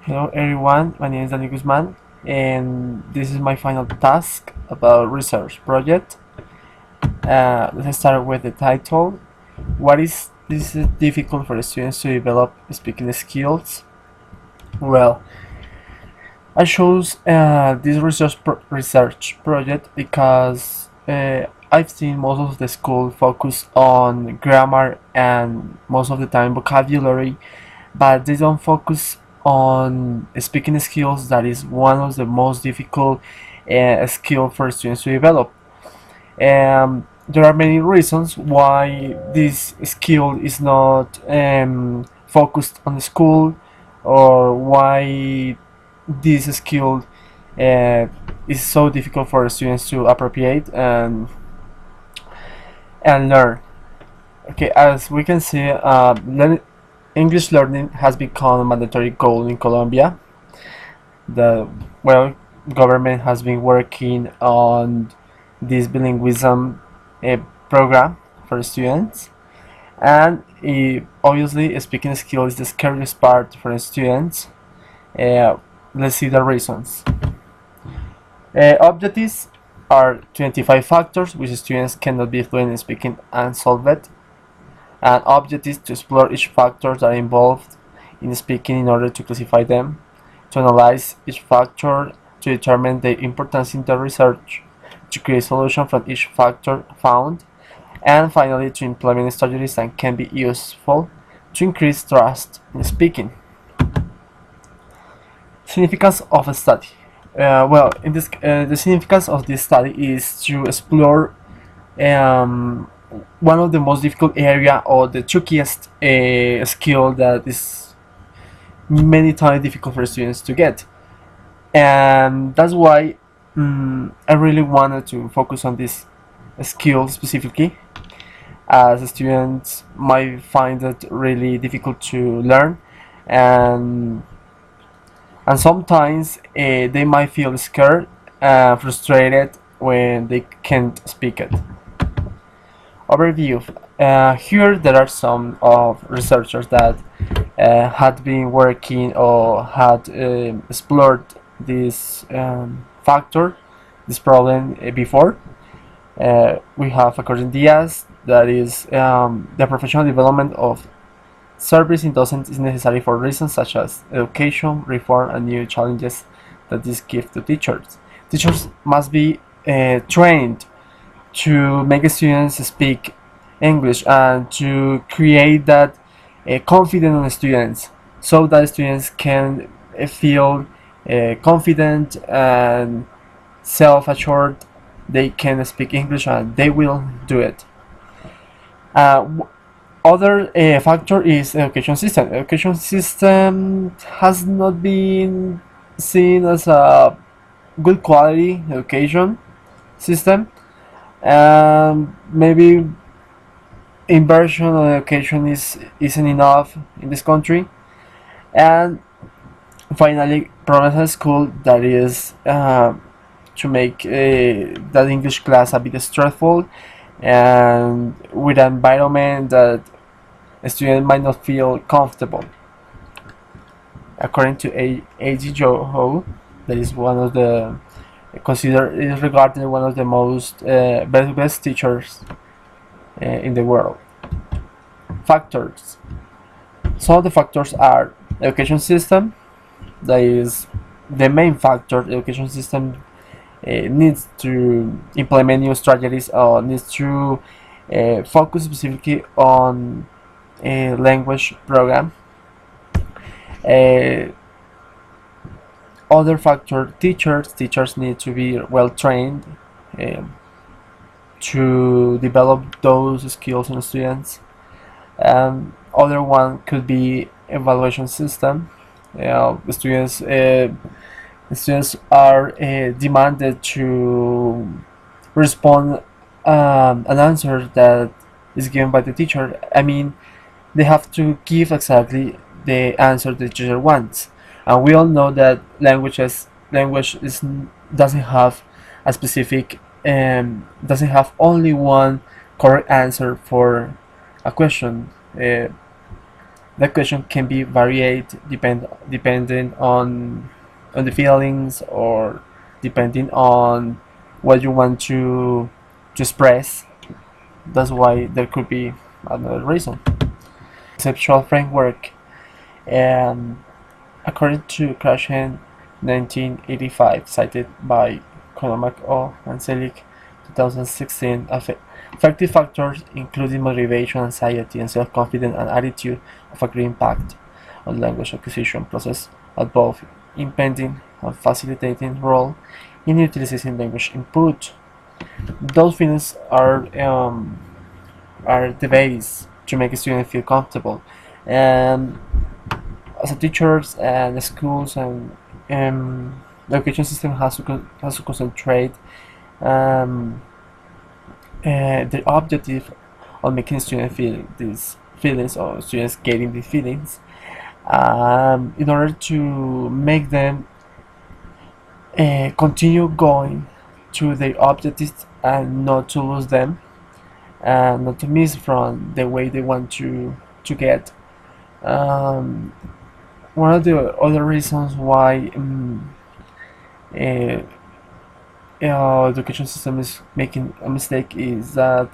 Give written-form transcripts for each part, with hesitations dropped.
Hello everyone, my name is Dani Guzman and this is my final task about research project. Let's start with the title. What is this difficult for the students to develop speaking skills? Well, I chose this research project because I've seen most of the school focus on grammar and most of the time vocabulary, but they don't focus on speaking skills. That is one of the most difficult skill for students to develop. There are many reasons why this skill is not focused on the school, or why this skill uh, is so difficult for students to appropriate and learn. Okay, as we can see, English learning has become a mandatory goal in Colombia. The government has been working on this bilingualism uh, program for students, and obviously speaking skill is the scariest part for the students. Let's see the reasons. Objectives are 25 factors which students cannot be fluent in speaking and solve it, and objectives to explore each factor that are involved in speaking in order to classify them, to analyze each factor, to determine the importance in the research, to create solution from each factor found, and finally to implement strategies that can be useful to increase trust in speaking. Significance of a study. The significance of this study is to explore um, one of the most difficult area, or the trickiest skill that is many times difficult for students to get, and that's why I really wanted to focus on this skill specifically, as students might find it really difficult to learn, and sometimes they might feel scared, frustrated when they can't speak it. Overview. Here there are some of researchers that had been working or had explored this factor, this problem before. We have Fakhruddin Diaz, that is the professional development of service in docents is necessary for reasons such as education, reform, and new challenges that this gives to teachers. Teachers must be trained to make students speak English and to create that confidence on the students, so that students can feel confident and self-assured. They can speak English and they will do it. Other factor is education system. Education system has not been seen as a good quality education system. Maybe inversion on education isn't enough in this country. And finally, problems at school, that is to make that English class a bit stressful and with an environment that a student might not feel comfortable. According to A.G. Ho, that is one of the considered is regarded one of the most best teachers in the world. Factors. Some of the factors are education system. That is the main factor. The education system needs to implement new strategies, or needs to focus specifically on a language program. Other factor, teachers need to be well trained to develop those skills in students. Other one could be evaluation system. The students are demanded to respond an answer that is given by the teacher. I mean, they have to give exactly the answer the teacher wants, and we all know that language doesn't have a specific doesn't have only one correct answer for a question. The question can be varied depending on the feelings or depending on what you want to express. That's why there could be another reason. Conceptual framework. Um, According to Krashen 1985, cited by Konomak O and Selig 2016, affective factors including motivation, anxiety, and self-confidence and attitude of a great impact on language acquisition process at both impending and facilitating role in utilizing language input. Those feelings are the base to make a student feel comfortable. And as a teachers and schools and the education system has to concentrate um, the objective on making students feel these feelings or students getting these feelings in order to make them continue going to their objectives and not to lose them and not to miss from the way they want to get. Um, One of the other reasons why uh, education system is making a mistake is that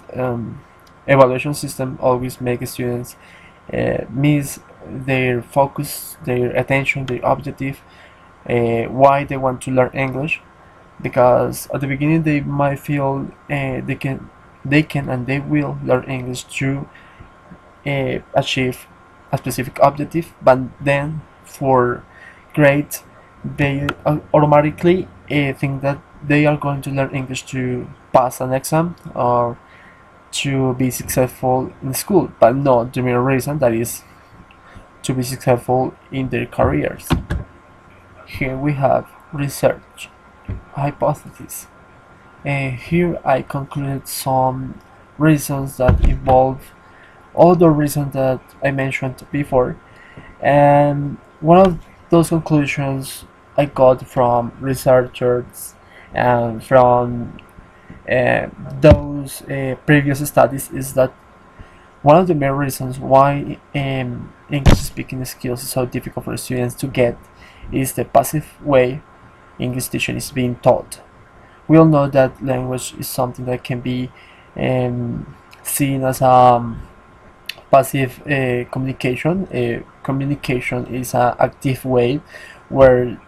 evaluation system always make students miss their focus, their attention, their objective, why they want to learn English, because at the beginning they might feel they can and they will learn English to achieve a specific objective, but then for grade they automatically think that they are going to learn English to pass an exam or to be successful in school, but not the main reason that is to be successful in their careers. Here we have research hypothesis. Here I concluded some reasons that involve all the reasons that I mentioned before, and one of those conclusions I got from researchers and from uh, those previous studies is that one of the main reasons why English speaking skills is so difficult for students to get is the passive way English teaching is being taught. We all know that language is something that can be seen as passive communication. Communication is an active way where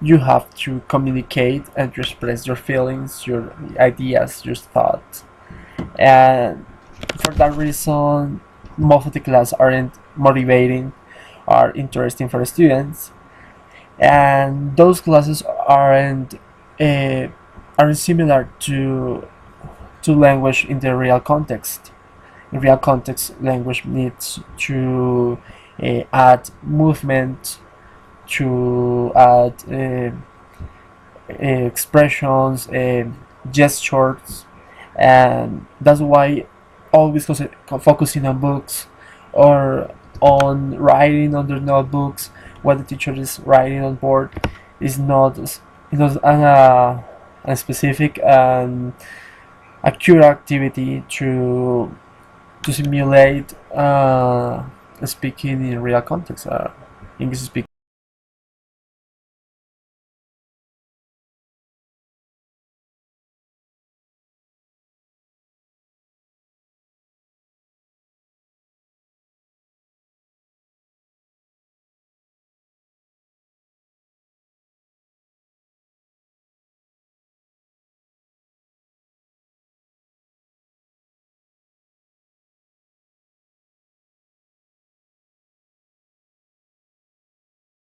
you have to communicate and to express your feelings, your ideas, your thoughts. And for that reason, most of the class aren't motivating or interesting for the students. And those classes uh, aren't similar to language in the real context. In real context, language needs to add movement, to add expressions, gestures, and that's why always focusing on books or on writing on their notebooks what the teacher is writing on board is not a specific and accurate activity to simulate speaking in real context, English speaking.